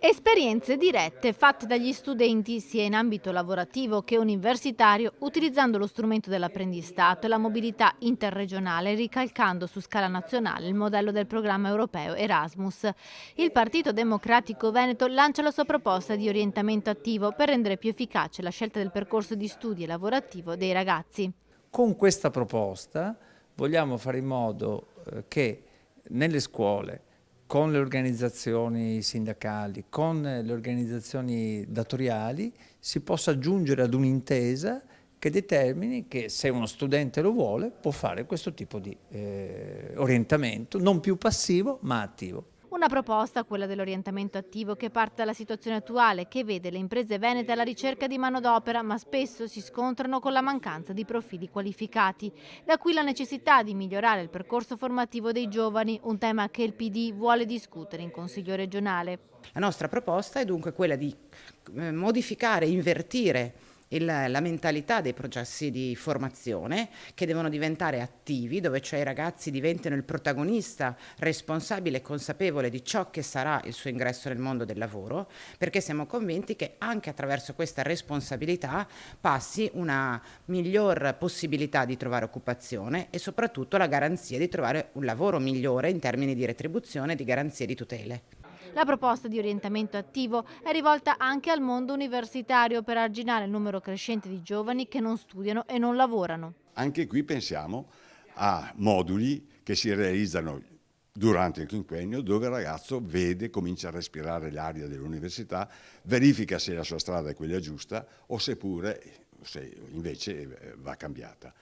Esperienze dirette fatte dagli studenti sia in ambito lavorativo che universitario, utilizzando lo strumento dell'apprendistato e la mobilità interregionale, ricalcando su scala nazionale il modello del programma europeo Erasmus. Il Partito Democratico Veneto lancia la sua proposta di orientamento attivo per rendere più efficace la scelta del percorso di studi e lavorativo dei ragazzi. Con questa proposta vogliamo fare in modo che nelle scuole, con le organizzazioni sindacali, con le organizzazioni datoriali, si possa giungere ad un'intesa che determini che se uno studente lo vuole può fare questo tipo di orientamento, non più passivo ma attivo. Una proposta, quella dell'orientamento attivo, che parte dalla situazione attuale, che vede le imprese venete alla ricerca di manodopera, ma spesso si scontrano con la mancanza di profili qualificati. Da qui la necessità di migliorare il percorso formativo dei giovani, un tema che il PD vuole discutere in Consiglio regionale. La nostra proposta è dunque quella di modificare, invertire la mentalità dei processi di formazione che devono diventare attivi, dove cioè i ragazzi diventano il protagonista responsabile e consapevole di ciò che sarà il suo ingresso nel mondo del lavoro, perché siamo convinti che anche attraverso questa responsabilità passi una miglior possibilità di trovare occupazione e soprattutto la garanzia di trovare un lavoro migliore in termini di retribuzione e di garanzie di tutele. La proposta di orientamento attivo è rivolta anche al mondo universitario per arginare il numero crescente di giovani che non studiano e non lavorano. Anche qui pensiamo a moduli che si realizzano durante il quinquennio, dove il ragazzo vede, comincia a respirare l'aria dell'università, verifica se la sua strada è quella giusta o se invece va cambiata.